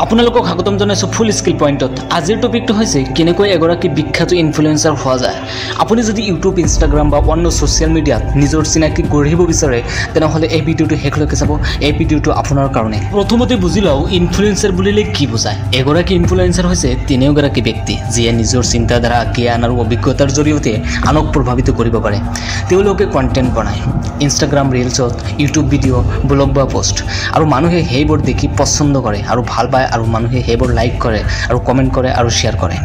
আপোনালোকক স্বাগতম জনাইছোঁ ফুল স্কিল পইণ্টত। আজিৰ টপিকটো হৈছে কেনেকৈ এগৰাকী বিখ্যাত ইনফ্লুৱেঞ্চাৰ হোৱা যায়। আপুনি যদি ইউটিউব, ইনষ্টাগ্ৰাম বা অন্য ছ'চিয়েল মিডিয়াত নিজৰ চিনাকি গঢ়িব বিচাৰে তেনেহ'লে এই ভিডিঅ'টো শেষলৈকে চাব। এই ভিডিঅ'টো আপোনাৰ কাৰণে। প্ৰথমতে বুজি লওঁ ইনফ্লুৱেঞ্চাৰ বুলিলে কি বুজায়। এগৰাকী ইনফ্লুৱেঞ্চাৰ হৈছে তেনেগৰাকী ব্যক্তি যিয়ে নিজৰ চিন্তাধাৰা, জ্ঞান আৰু অভিজ্ঞতাৰ জৰিয়তে আনক প্ৰভাৱিত কৰিব পাৰে। তেওঁলোকে কণ্টেণ্ট বনায় ইনষ্টাগ্ৰাম ৰিলছত, ইউটিউব ভিডিঅ', ব্লগ বা পোষ্ট, আৰু মানুহে সেইবোৰ দেখি পচন্দ কৰে আৰু ভাল পায় আৰু মানুহে সেইবোৰ লাইক কৰে আৰু কমেণ্ট কৰে আৰু শ্বেয়াৰ কৰে।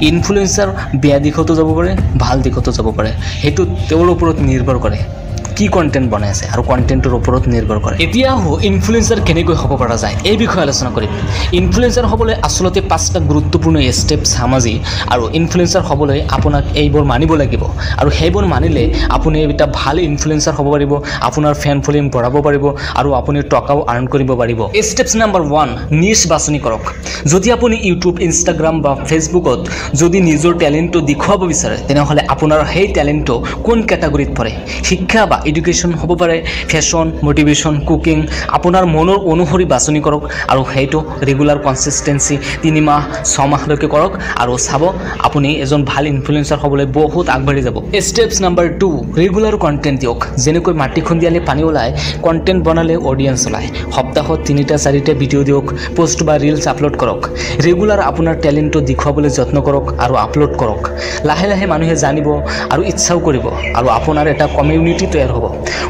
ইনফ্লুৱেঞ্চাৰ বেয়া দিশতো যাব পাৰে, ভাল দিশতো যাব পাৰে। সেইটো তেওঁৰ ওপৰত নিৰ্ভৰ কৰে কি কণ্টেণ্ট বনাই আছে আৰু কণ্টেণ্টৰ ওপৰত নিৰ্ভৰ কৰে। এতিয়া ইনফ্লুৱেঞ্চাৰ কেনেকৈ হ'ব পৰা যায় এই বিষয়ে আলোচনা কৰিম। ইনফ্লুৱেঞ্চাৰ হ'বলৈ আচলতে 5টা গুৰুত্বপূৰ্ণ ষ্টেপ সামাজি, আৰু ইনফ্লুৱেঞ্চাৰ হ'বলৈ আপোনাক এইবোৰ মানিব লাগিব, আৰু সেইবোৰ মানিলে আপুনি এটা ভাল ইনফ্লুৱেঞ্চাৰ হ'ব পাৰিব, আপোনাৰ ফেন ফলোইং বঢ়াব পাৰিব আৰু আপুনি টকাও আৰ্ণ কৰিব পাৰিব। ষ্টেপ নম্বৰ 1, নিচ বাছনি কৰক। যদি আপুনি ইউটিউব, ইনষ্টাগ্ৰাম বা ফেচবুকত যদি নিজৰ টেলেণ্টটো দেখুৱাব বিচাৰে তেনেহ'লে আপোনাৰ সেই টেলেণ্টটো কোন কেটাগৰীত পৰে? শিক্ষা বা এডুকেশ্যন হ'ব পাৰে, ফেশ্বন, মটিভেশ্যন, কুকিং। আপোনাৰ মনৰ অনুসৰি বাছনি কৰক আৰু সেইটো ৰেগুলাৰ কনচিষ্টেঞ্চি 3 মাহ 6 মাহলৈকে কৰক আৰু চাব আপুনি এজন ভাল ইনফ্লুৱেঞ্চাৰ হ'বলৈ বহুত আগবাঢ়ি যাব। ষ্টেপ নম্বৰ 2, ৰেগুলাৰ কণ্টেণ্ট দিয়ক। যেনেকৈ মাটি খুন্দিয়ালে পানী ওলায়, কণ্টেণ্ট বনালে অডিয়েঞ্চ ওলায়। সপ্তাহত 3টা-4টা ভিডিঅ' দিয়ক, পোষ্ট বা ৰিলছ আপলোড কৰক। ৰেগুলাৰ আপোনাৰ টেলেণ্টটো দেখুৱাবলৈ যত্ন কৰক আৰু আপলোড কৰক। লাহে লাহে মানুহে জানিব আৰু ইচ্ছাও কৰিব আৰু আপোনাৰ এটা কমিউনিটি তৈয়াৰ হ'ব।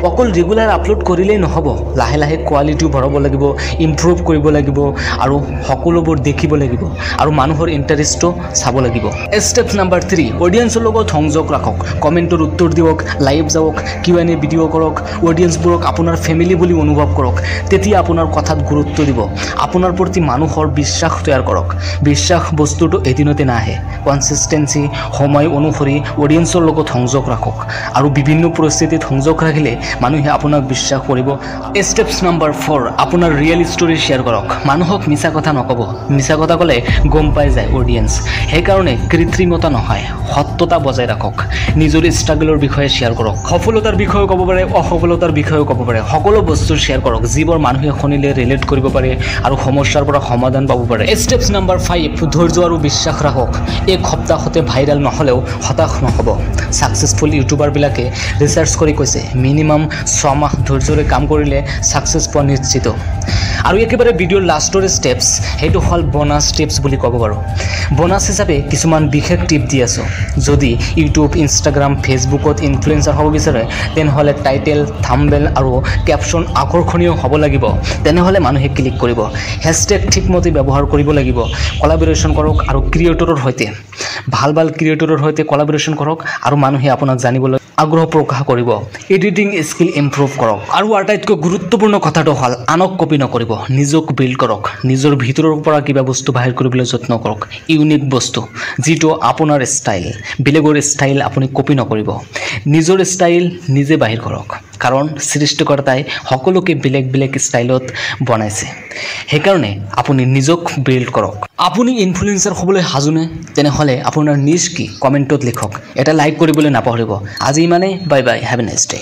অকল ৰেগুলাৰ আপলোড কৰিলেই নহ'ব, লাহে লাহে কোৱালিটিও বঢ়াব লাগিব, ইম্প্ৰুভ কৰিব লাগিব আৰু সকলোবোৰ দেখিব লাগিব আৰু মানুহৰ ইণ্টাৰেষ্টটো চাব লাগিব। ষ্টেপ নম্বৰ 3, অডিয়েঞ্চৰ লগত সংযোগ ৰাখক। কমেণ্টৰ উত্তৰ দিয়ক, লাইভ যাওক, Q&A ভিডিঅ' কৰক। অডিয়েঞ্চবোৰক আপোনাৰ ফেমিলি বুলি অনুভৱ কৰক, তেতিয়া আপোনাৰ কথাত গুৰুত্ব দিব। আপোনাৰ প্ৰতি মানুহৰ বিশ্বাস তৈয়াৰ কৰক। বিশ্বাস বস্তুটো এদিনতে নাহে। কনচিষ্টেঞ্চি, সময় অনুসৰি অডিয়েঞ্চৰ লগত সংযোগ ৰাখক আৰু বিভিন্ন পৰিস্থিতিত সংযোগ ৰাখিলে মানুহে আপোনাক বিশ্বাস কৰিব। ষ্টেপ নম্বৰ 4, আপোনাৰ ৰিয়েল ষ্টৰি শ্বেয়াৰ কৰক। মানুহক মিছা কথা নক'ব। মিছা কথা ক'লে গম পাই যায় অডিয়েঞ্চ। সেইকাৰণে কৃত্ৰিমতা নহয়, সত্যতা বজাই ৰাখক। নিজৰ ষ্ট্ৰাগলৰ বিষয়ে শ্বেয়াৰ কৰক। সফলতাৰ বিষয়েও ক'ব পাৰে, অসফলতাৰ বিষয়েও ক'ব পাৰে। সকলো বস্তু শ্বেয়াৰ কৰক যিবোৰ মানুহে শুনিলে ৰিলেট কৰিব পাৰে আৰু সমস্যাৰ পৰা সমাধান পাব পাৰে। ষ্টেপ নম্বৰ 5, ধৈৰ্য আৰু বিশ্বাস ৰাখক। এক সপ্তাহতে ভাইৰেল নহ'লেও হতাশ নহ'ব। ছাকচেছফুল ইউটিউবাৰবিলাকে ৰিচাৰ্চ কৰি কৈছে মিনিমাম 6 মাহ ধৈৰ্যৰে কাম কৰিলে ছাকচেছ পোৱা নিশ্চিত। আৰু একেবাৰে ভিডিঅ'ৰ লাষ্টৰ ষ্টেপছ, সেইটো হ'ল বনাছ টিপছ বুলি ক'ব পাৰোঁ। বনাছ হিচাপে কিছুমান বিশেষ টিপ দি আছোঁ। যদি ইউটিউব, ইনষ্টাগ্ৰাম, ফেচবুকত ইনফ্লুৱেঞ্চাৰ হ'ব বিচাৰে তেনেহ'লে টাইটেল, থাম্বনেইল আৰু কেপশ্যন আকৰ্ষণীয় হ'ব লাগিব, তেনেহ'লে মানুহে ক্লিক কৰিব। হেছটেগ ঠিকমতে ব্যৱহাৰ কৰিব লাগিব। কলাবৰেশ্যন কৰক আৰু ক্ৰিয়েটৰৰ সৈতে, ভাল ক্ৰিয়েটৰৰ সৈতে কলাবৰেশ্যন কৰক আৰু মানুহে আপোনাক জানিবলৈ আগ্ৰহ প্ৰকাশ কৰিব। এডিটিং স্কিল ইম্প্ৰুভ কৰক। আৰু আটাইতকৈ গুৰুত্বপূৰ্ণ কথাটো হ'ল আনক কপি নকৰিব, নিজক বিল্ড কৰক। নিজৰ ভিতৰৰ পৰা কিবা বস্তু বাহিৰ কৰিবলৈ যত্ন কৰক। ইউনিক বস্তু, যিটো আপোনাৰ ষ্টাইল। বেলেগৰ ষ্টাইল আপুনি কপি নকৰিব। নিজৰ ষ্টাইল নিজে বাহিৰ কৰক, কাৰণ সৃষ্টিকৰ্তাই সকলোকে বেলেগ বেলেগ ষ্টাইলত বনাইছে। সেইকাৰণে আপুনি নিজক বিল্ড কৰক। আপুনি ইনফ্লুৱেঞ্চাৰ হ'বলৈ সাজুনে? তেনেহ'লে আপোনাৰ নিজ কি কমেণ্টত লিখক। এটা লাইক কৰিবলৈ নাপাহৰিব। আজি ইমানেই। Bye bye, have a nice day.